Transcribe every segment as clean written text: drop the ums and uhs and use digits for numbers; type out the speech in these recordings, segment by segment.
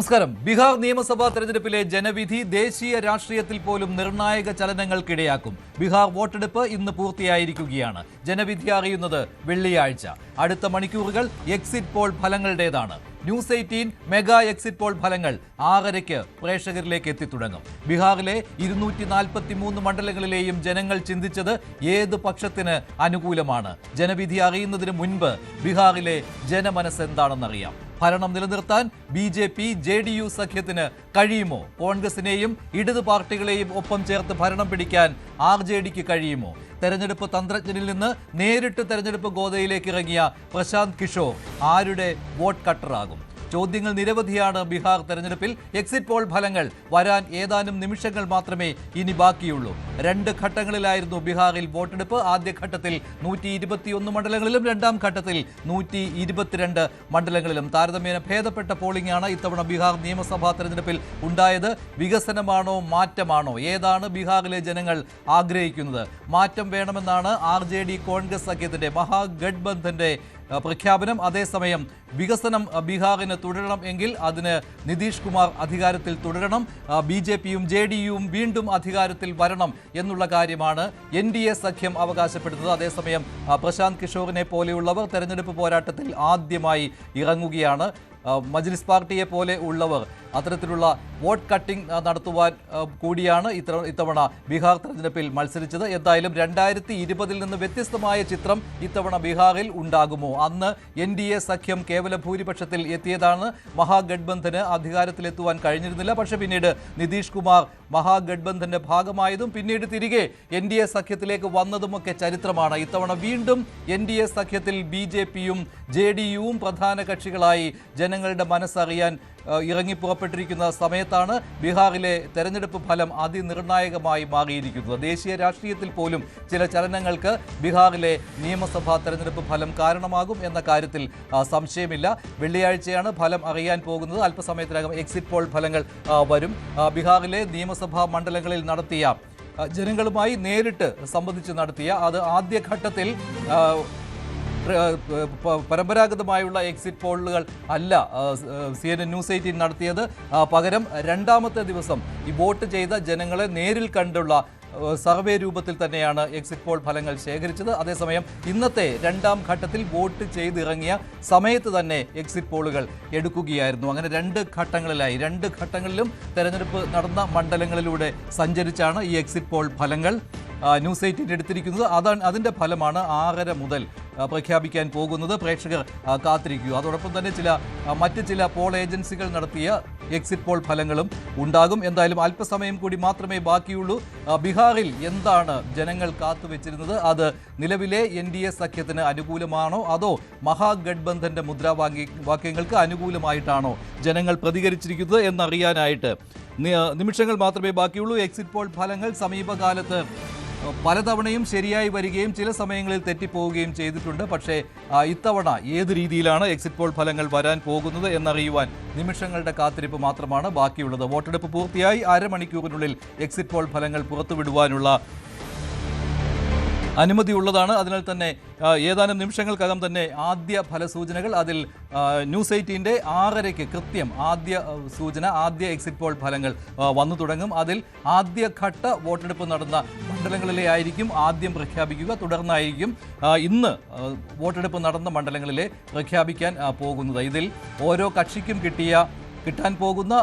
നമസ്കാരം. ബീഹാർ നിയമസഭാ തെരഞ്ഞെടുപ്പിലെ ജനവിധി ദേശീയ രാഷ്ട്രീയത്തിൽ പോലും നിർണായക ചലനങ്ങൾക്കിടയാക്കും. ബീഹാർ വോട്ടെടുപ്പ് ഇന്ന് പൂർത്തിയായിരിക്കുകയാണ്. ജനവിധി അറിയുന്നത് വെള്ളിയാഴ്ച. അടുത്ത മണിക്കൂറുകൾ എക്സിറ്റ് പോൾ ഫലങ്ങളുടേതാണ്. ന്യൂസ് 18 മെഗാ എക്സിറ്റ് പോൾ ഫലങ്ങൾ 6:30 പ്രേക്ഷകരിലേക്ക് എത്തിത്തുടങ്ങും. ബീഹാറിലെ 243 മണ്ഡലങ്ങളിലെയും ജനങ്ങൾ ചിന്തിച്ചത് ഏത് പക്ഷത്തിന് അനുകൂലമാണ്. ജനവിധി അറിയുന്നതിന് മുൻപ് ബീഹാറിലെ ജനമനസ്സ് എന്താണെന്നറിയാം. ഭരണം നിലനിർത്താൻ BJP JDU സഖ്യത്തിന് കഴിയുമോ? കോൺഗ്രസിനെയും ഇടതു പാർട്ടികളെയും ഒപ്പം ചേർത്ത് ഭരണം പിടിക്കാൻ RJDക്ക് കഴിയുമോ? തെരഞ്ഞെടുപ്പ് തന്ത്രജ്ഞനിൽ നിന്ന് നേരിട്ട് തെരഞ്ഞെടുപ്പ് ഗോദയിലേക്ക് ഇറങ്ങിയ പ്രശാന്ത് കിഷോർ ആരുടെ വോട്ട് കട്ടറാകും? ചോദ്യങ്ങൾ നിരവധിയാണ്. ബീഹാർ തെരഞ്ഞെടുപ്പിൽ എക്സിറ്റ് പോൾ ഫലങ്ങൾ വരാൻ ഏതാനും നിമിഷങ്ങൾ മാത്രമേ ഇനി ബാക്കിയുള്ളൂ. 2 ഘട്ടങ്ങളിലായിരുന്നു ബീഹാറിൽ വോട്ടെടുപ്പ്. ആദ്യഘട്ടത്തിൽ 121 മണ്ഡലങ്ങളിലും രണ്ടാം ഘട്ടത്തിൽ 122 മണ്ഡലങ്ങളിലും. താരതമ്യേന ഭേദപ്പെട്ട പോളിംഗ് ആണ് ഇത്തവണ ബീഹാർ നിയമസഭാ തെരഞ്ഞെടുപ്പിൽ ഉണ്ടായത്. വികസനമാണോ മാറ്റമാണോ? ഏതാണ് ബീഹാറിലെ ജനങ്ങൾ ആഗ്രഹിക്കുന്നത്? മാറ്റം വേണമെന്നാണ് RJD കോൺഗ്രസ് സഖ്യത്തിന്റെ മഹാഗഡ്ബന്ധന്റെ പ്രഖ്യാപനം. അതേസമയം വികസനം ബീഹാറിന് തുടരണം എങ്കിൽ അതിന് നിതീഷ് കുമാർ അധികാരത്തിൽ തുടരണം, BJPയും JDUവും വീണ്ടും അധികാരത്തിൽ വരണം എന്നുള്ള കാര്യമാണ് NDA സഖ്യം അവകാശപ്പെടുന്നത്. അതേസമയം പ്രശാന്ത് കിഷോറിനെ പോലെയുള്ളവർ തെരഞ്ഞെടുപ്പ് പോരാട്ടത്തിൽ ആദ്യമായി ഇറങ്ങുകയാണ്. മജ്ലിസ് പാർട്ടിയെ പോലെ ഉള്ളവർ അത്തരത്തിലുള്ള വോട്ട് കട്ടിംഗ് നടത്തുവാൻ കൂടിയാണ് ഇത്തവണ ബീഹാർ തെരഞ്ഞെടുപ്പിൽ മത്സരിച്ചത്. എന്തായാലും 2020 നിന്ന് വ്യത്യസ്തമായ ചിത്രം ഇത്തവണ ബീഹാറിൽ ഉണ്ടാകുമോ? അന്ന് NDA സഖ്യം കേവല ഭൂരിപക്ഷത്തിൽ എത്തിയതാണ്. മഹാഗഡ്ബന്ധന് അധികാരത്തിലെത്തുവാൻ കഴിഞ്ഞിരുന്നില്ല. പക്ഷെ പിന്നീട് നിതീഷ് കുമാർ മഹാഗഡ്ബന്ധന്റെ ഭാഗമായതും പിന്നീട് തിരികെ NDA സഖ്യത്തിലേക്ക് വന്നതുമൊക്കെ ചരിത്രമാണ്. ഇത്തവണ വീണ്ടും NDA സഖ്യത്തിൽ BJPയും JDUവും പ്രധാന കക്ഷികളായി ജനങ്ങളുടെ മനസ്സറിയാൻ ഇറങ്ങിപ്പുറപ്പെട്ടിരിക്കുന്ന സമയത്താണ് ബീഹാറിലെ തെരഞ്ഞെടുപ്പ് ഫലം അതിനിർണായകമായി മാറിയിരിക്കുന്നത്. ദേശീയ രാഷ്ട്രീയത്തിൽ പോലും ചില ചലനങ്ങൾക്ക് ബീഹാറിലെ നിയമസഭാ തെരഞ്ഞെടുപ്പ് ഫലം കാരണമാകും എന്ന കാര്യത്തിൽ സംശയമില്ല. വെള്ളിയാഴ്ചയാണ് ഫലം അറിയാൻ പോകുന്നത്. അല്പസമയത്തിനകം എക്സിറ്റ് പോൾ ഫലങ്ങൾ വരും. ബീഹാറിലെ നിയമസഭാ മണ്ഡലങ്ങളിൽ നടത്തിയ ജനങ്ങളുമായി നേരിട്ട് സംബന്ധിച്ച് നടത്തിയ അത് ആദ്യഘട്ടത്തിൽ പരമ്പരാഗതമായുള്ള എക്സിറ്റ് പോളുകൾ അല്ല CNN ന്യൂസ് 18 നടത്തിയത്. പകരം രണ്ടാമത്തെ ദിവസം ഈ വോട്ട് ചെയ്ത ജനങ്ങളെ നേരിൽ കണ്ടുള്ള സർവേ രൂപത്തിൽ തന്നെയാണ് എക്സിറ്റ് പോൾ ഫലങ്ങൾ ശേഖരിച്ചത്. അതേസമയം ഇന്നത്തെ രണ്ടാം ഘട്ടത്തിൽ വോട്ട് ചെയ്തിറങ്ങിയ സമയത്ത് തന്നെ എക്സിറ്റ് പോളുകൾ എടുക്കുകയായിരുന്നു. അങ്ങനെ 2 ഘട്ടങ്ങളിലായി. 2 ഘട്ടങ്ങളിലും തെരഞ്ഞെടുപ്പ് നടന്ന മണ്ഡലങ്ങളിലൂടെ സഞ്ചരിച്ചാണ് ഈ എക്സിറ്റ് പോൾ ഫലങ്ങൾ ന്യൂസ് 18 എടുത്തിരിക്കുന്നത്. അതിൻ്റെ ഫലമാണ് 6:30 മുതൽ പ്രഖ്യാപിക്കാൻ പോകുന്നത്. പ്രേക്ഷകർ കാത്തിരിക്കുക. അതോടൊപ്പം തന്നെ മറ്റ് ചില പോൾ ഏജൻസികൾ നടത്തിയ എക്സിറ്റ് പോൾ ഫലങ്ങളും ഉണ്ടാകും. എന്തായാലും അല്പസമയം കൂടി മാത്രമേ ബാക്കിയുള്ളൂ. ബീഹാറിൽ എന്താണ് ജനങ്ങൾ കാത്തുവെച്ചിരുന്നത്? അത് നിലവിലെ NDA സഖ്യത്തിന് അനുകൂലമാണോ അതോ മഹാഗഡ്ബന്ധന്റെ മുദ്രാവാക്യങ്ങൾക്ക് അനുകൂലമായിട്ടാണോ ജനങ്ങൾ പ്രതികരിച്ചിരിക്കുന്നത് എന്നറിയാനായിട്ട് നിമിഷങ്ങൾ മാത്രമേ ബാക്കിയുള്ളൂ. എക്സിറ്റ് പോൾ ഫലങ്ങൾ സമീപകാലത്ത് പലതവണയും ശരിയായി വരികയും ചില സമയങ്ങളിൽ തെറ്റിപ്പോവുകയും ചെയ്തിട്ടുണ്ട്. പക്ഷേ ഇത്തവണ ഏത് രീതിയിലാണ് എക്സിറ്റ് പോൾ ഫലങ്ങൾ വരാൻ പോകുന്നത് എന്നറിയുവാൻ നിമിഷങ്ങളുടെ കാത്തിരിപ്പ് മാത്രമാണ് ബാക്കിയുള്ളത്. വോട്ടെടുപ്പ് പൂർത്തിയായി അരമണിക്കൂറിനുള്ളിൽ എക്സിറ്റ് പോൾ ഫലങ്ങൾ പുറത്തുവിടുവാനുള്ള അനുമതിയുള്ളതാണ്. അതിനാൽ തന്നെ ഏതാനും നിമിഷങ്ങൾക്കകം തന്നെ ആദ്യ ഫലസൂചനകൾ അതിൽ ന്യൂസ് 18 6:30 കൃത്യം ആദ്യ സൂചന, ആദ്യ എക്സിറ്റ് പോൾ ഫലങ്ങൾ വന്നു തുടങ്ങും. അതിൽ ആദ്യഘട്ട വോട്ടെടുപ്പ് നടന്ന മണ്ഡലങ്ങളിലെ ആയിരിക്കും ആദ്യം പ്രഖ്യാപിക്കുക. തുടർന്നായിരിക്കും ഇന്ന് വോട്ടെടുപ്പ് നടന്ന മണ്ഡലങ്ങളിലെ പ്രഖ്യാപിക്കാൻ പോകുന്നത്. ഇതിൽ ഓരോ കക്ഷിക്കും കിട്ടാൻ പോകുന്ന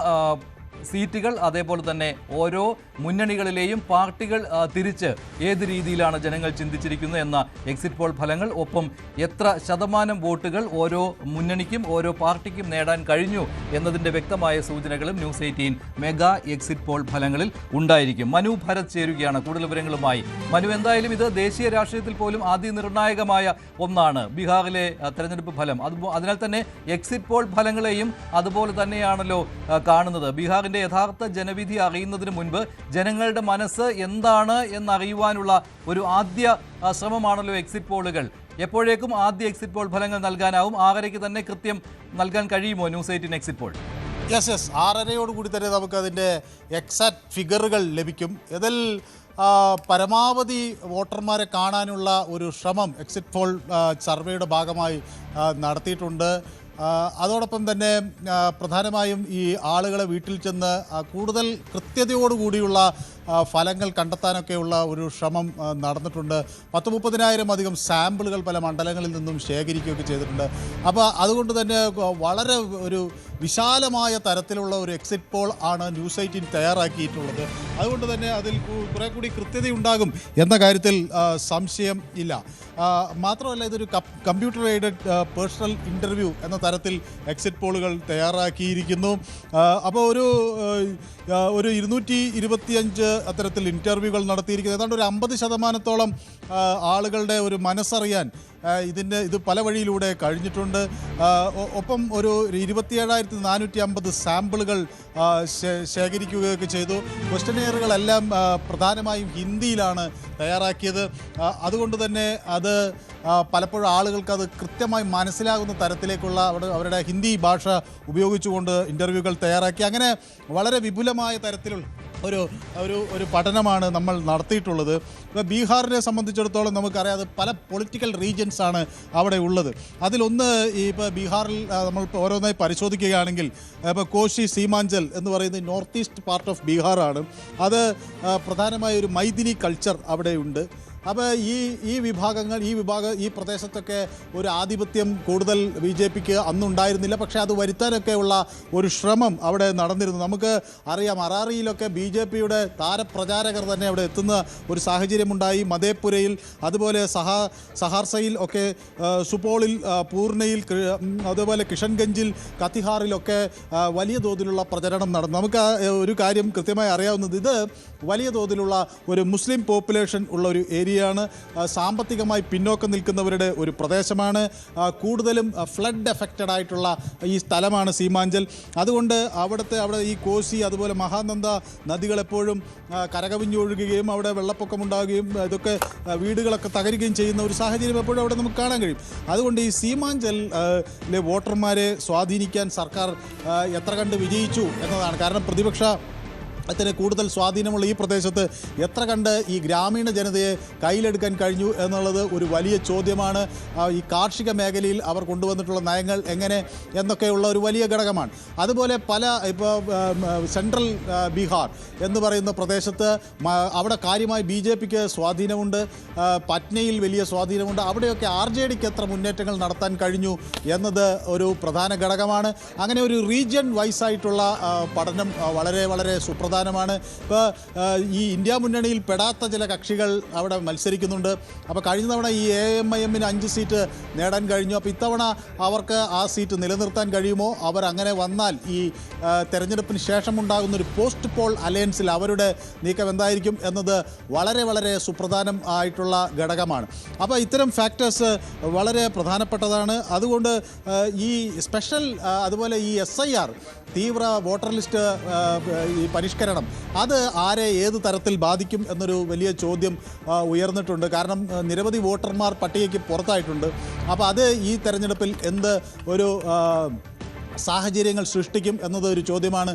സീറ്റുകൾ, അതേപോലെ തന്നെ ഓരോ മുന്നണികളിലെയും പാർട്ടികൾ തിരിച്ച് ഏത് രീതിയിലാണ് ജനങ്ങൾ ചിന്തിച്ചിരിക്കുന്നത് എന്ന എക്സിറ്റ് പോൾ ഫലങ്ങൾ, ഒപ്പം എത്ര ശതമാനം വോട്ടുകൾ ഓരോ മുന്നണിക്കും ഓരോ പാർട്ടിക്കും നേടാൻ കഴിഞ്ഞു എന്നതിൻ്റെ വ്യക്തമായ സൂചനകളും ന്യൂസ് 18 മെഗാ എക്സിറ്റ് പോൾ ഫലങ്ങളിൽ ഉണ്ടായിരിക്കും. മനു ഭരത് ചേരുകയാണ് കൂടുതൽ വിവരങ്ങളുമായി. മനു, എന്തായാലും ഇത് ദേശീയ രാഷ്ട്രീയത്തിൽ പോലും അതിനിർണായകമായ ഒന്നാണ് ബീഹാറിലെ തെരഞ്ഞെടുപ്പ് ഫലം. അതിനാൽ തന്നെ എക്സിറ്റ് പോൾ ഫലങ്ങളെയും അതുപോലെ തന്നെയാണല്ലോ കാണുന്നത്. ബീഹാറിൻ്റെ യഥാർത്ഥ ജനവിധി അറിയുന്നതിന് മുൻപ് ജനങ്ങളുടെ മനസ്സ് എന്താണ് എന്നറിയുവാനുള്ള ഒരു ആദ്യ ശ്രമമാണല്ലോ എക്സിറ്റ് പോളുകൾ. എപ്പോഴേക്കും ആദ്യ എക്സിറ്റ് പോൾ ഫലങ്ങൾ നൽകാനാവും? 6:30 തന്നെ കൃത്യം നൽകാൻ കഴിയുമോ ന്യൂസ് 18 എക്സിറ്റ് പോൾ? യെസ് 6:30 തന്നെ നമുക്കതിൻ്റെ എക്സാക്ട് ഫിഗറുകൾ ലഭിക്കും. ഇതിൽ പരമാവധി വോട്ടർമാരെ കാണാനുള്ള ഒരു ശ്രമം എക്സിറ്റ് പോൾ സർവേയുടെ ഭാഗമായി നടത്തിയിട്ടുണ്ട്. അതോടൊപ്പം തന്നെ പ്രധാനമായും ഈ ആളുകളെ വീട്ടിൽ ചെന്ന് കൂടുതൽ കൃത്യതയോടുകൂടിയുള്ള ഫലങ്ങൾ കണ്ടെത്താനൊക്കെയുള്ള ഒരു ശ്രമം നടന്നിട്ടുണ്ട്. 30,000 അധികം സാമ്പിളുകൾ പല മണ്ഡലങ്ങളിൽ നിന്നും ശേഖരിക്കുകയൊക്കെ ചെയ്തിട്ടുണ്ട്. അപ്പോൾ അതുകൊണ്ട് തന്നെ വളരെ ഒരു വിശാലമായ തരത്തിലുള്ള ഒരു എക്സിറ്റ് പോൾ ആണ് ന്യൂസ് 18 തയ്യാറാക്കിയിട്ടുള്ളത്. അതുകൊണ്ട് തന്നെ അതിൽ കുറേ കൂടി കൃത്യതയുണ്ടാകും എന്ന കാര്യത്തിൽ സംശയം ഇല്ല. മാത്രമല്ല, ഇതൊരു കമ്പ്യൂട്ടർ എയ്ഡഡ് പേഴ്സണൽ ഇൻ്റർവ്യൂ എന്ന തരത്തിൽ എക്സിറ്റ് പോളുകൾ തയ്യാറാക്കിയിരിക്കുന്നു. അപ്പോൾ ഒരു 225 അത്തരത്തിൽ ഇൻ്റർവ്യൂകൾ നടത്തിയിരിക്കുന്നത്. ഏതാണ്ട് ഒരു 50% ആളുകളുടെ ഒരു മനസ്സറിയാൻ ഇത് പല വഴിയിലൂടെ കഴിഞ്ഞിട്ടുണ്ട്. ഒപ്പം ഒരു 27,450 സാമ്പിളുകൾ ശേഖരിക്കുകയൊക്കെ ചെയ്തു. ക്വസ്റ്റനെയറുകളെല്ലാം പ്രധാനമായും ഹിന്ദിയിലാണ് തയ്യാറാക്കിയത്. അതുകൊണ്ട് തന്നെ അത് പലപ്പോഴും ആളുകൾക്ക് അത് കൃത്യമായി മനസ്സിലാകുന്ന തരത്തിലേക്കുള്ള അവരുടെ ഹിന്ദി ഭാഷ ഉപയോഗിച്ചുകൊണ്ട് ഇൻ്റർവ്യൂകൾ തയ്യാറാക്കി. അങ്ങനെ വളരെ വിപുലമായ തരത്തിലുള്ള ഒരു പഠനമാണ് നമ്മൾ നടത്തിയിട്ടുള്ളത്. ഇപ്പോൾ ബീഹാറിനെ സംബന്ധിച്ചിടത്തോളം നമുക്കറിയാം, അത് പല പൊളിറ്റിക്കൽ റീജിയൻസ് ആണ് അവിടെ ഉള്ളത്. അതിലൊന്ന് ഇപ്പോൾ ബീഹാറിൽ നമ്മൾ ഓരോന്നായി പരിശോധിക്കുകയാണെങ്കിൽ ഇപ്പോൾ കോശി സീമാഞ്ചൽ എന്ന് പറയുന്നത് നോർത്ത് ഈസ്റ്റ് പാർട്ട് ഓഫ് ബീഹാറാണ്. അത് പ്രധാനമായ ഒരു മൈഥിലി കൾച്ചർ അവിടെയുണ്ട്. അപ്പോൾ ഈ പ്രദേശത്തൊക്കെ ഒരു ആധിപത്യം കൂടുതൽ BJPക്ക് അന്നുണ്ടായിരുന്നില്ല. പക്ഷേ അത് വരുത്താനൊക്കെയുള്ള ഒരു ശ്രമം അവിടെ നടന്നിരുന്നു. നമുക്ക് അറിയാം, അറാറിയിലൊക്കെ BJPയുടെ താരപ്രചാരകർ തന്നെ അവിടെ എത്തുന്ന ഒരു സാഹചര്യമുണ്ടായി. മധേപുരയിൽ, അതുപോലെ സഹാർസയിൽ ഒക്കെ, സുപോളിൽ, പൂർണ്ണയിൽ, അതുപോലെ കിഷൻഗഞ്ചിൽ, കത്തിഹാറിലൊക്കെ വലിയ തോതിലുള്ള പ്രചരണം നടന്നു. നമുക്ക് ഒരു കാര്യം കൃത്യമായി അറിയാവുന്നത്, ഇത് വലിയ തോതിലുള്ള ഒരു മുസ്ലിം പോപ്പുലേഷൻ ഉള്ള ഒരു ഏരിയയാണ്. സാമ്പത്തികമായി പിന്നോക്കം നിൽക്കുന്നവരുടെ ഒരു പ്രദേശമാണ്. കൂടുതലും ഫ്ലഡ് എഫക്റ്റഡ് ആയിട്ടുള്ള ഈ സ്ഥലമാണ് സീമാഞ്ചൽ. അതുകൊണ്ട് അവിടെ ഈ കോസി, അതുപോലെ മഹാനന്ദ നദികൾ എപ്പോഴും കരകവിഞ്ഞൊഴുകുകയും അവിടെ വെള്ളപ്പൊക്കമുണ്ടാകുകയും ഇതൊക്കെ വീടുകളൊക്കെ തകരുകയും ചെയ്യുന്ന ഒരു സാഹചര്യം എപ്പോഴും അവിടെ നമുക്ക് കാണാൻ കഴിയും. അതുകൊണ്ട് ഈ സീമാഞ്ചലിലെ വോട്ടർമാരെ സ്വാധീനിക്കാൻ സർക്കാർ എത്ര കണ്ട് വിജയിച്ചു എന്നതാണ്. കാരണം ത്തിന് കൂടുതൽ സ്വാധീനമുള്ള ഈ പ്രദേശത്ത് എത്ര കണ്ട് ഈ ഗ്രാമീണ ജനതയെ കയ്യിലെടുക്കാൻ കഴിഞ്ഞു എന്നുള്ളത് ഒരു വലിയ ചോദ്യമാണ്. ഈ കാർഷിക മേഖലയിൽ അവർ കൊണ്ടുവന്നിട്ടുള്ള നയങ്ങൾ എങ്ങനെ എന്നൊക്കെയുള്ള ഒരു വലിയ ഘടകമാണ്. അതുപോലെ ഇപ്പോൾ സെൻട്രൽ ബീഹാർ എന്ന് പറയുന്ന പ്രദേശത്ത് അവിടെ കാര്യമായി BJPക്ക് സ്വാധീനമുണ്ട്. പറ്റ്നയിൽ വലിയ സ്വാധീനമുണ്ട്. അവിടെയൊക്കെ RJDക്ക് എത്ര മുന്നേറ്റങ്ങൾ നടത്താൻ കഴിഞ്ഞു എന്നത് ഒരു പ്രധാന ഘടകമാണ്. അങ്ങനെ ഒരു റീജിയൻ വൈസായിട്ടുള്ള പഠനം വളരെ വളരെ സുപ്രധാനമാണ്. ഇപ്പോൾ ഈ ഇന്ത്യ മുന്നണിയിൽ പെടാത്ത ചില കക്ഷികൾ അവിടെ മത്സരിക്കുന്നുണ്ട്. അപ്പോൾ കഴിഞ്ഞ തവണ ഈ AMIMന് 5 സീറ്റ് നേടാൻ കഴിഞ്ഞു. അപ്പോൾ ഇത്തവണ അവർക്ക് ആ സീറ്റ് നിലനിർത്താൻ കഴിയുമോ? അവരങ്ങനെ വന്നാൽ ഈ തെരഞ്ഞെടുപ്പിന് ശേഷമുണ്ടാകുന്ന ഒരു പോസ്റ്റ് പോൾ അലയൻസിൽ അവരുടെ നീക്കം എന്തായിരിക്കും എന്നത് വളരെ വളരെ സുപ്രധാനം ആയിട്ടുള്ള ഘടകമാണ്. അപ്പോൾ ഇത്തരം ഫാക്ടേഴ്സ് വളരെ പ്രധാനപ്പെട്ടതാണ്. അതുകൊണ്ട് ഈ സ്പെഷ്യൽ, അതുപോലെ ഈ SIR തീവ്ര വോട്ടർ ലിസ്റ്റ് ഈ പരിഷ്കരണം, അത് ആരെ ഏത് തരത്തിൽ ബാധിക്കും എന്നൊരു വലിയ ചോദ്യം ഉയർന്നിട്ടുണ്ട്. കാരണം നിരവധി വോട്ടർമാർ പട്ടികയ്ക്ക് പുറത്തായിട്ടുണ്ട്. അപ്പോൾ അത് ഈ തെരഞ്ഞെടുപ്പിൽ എന്ത് ഒരു സാഹചര്യങ്ങൾ സൃഷ്ടിക്കും എന്നത് ഒരു ചോദ്യമാണ്.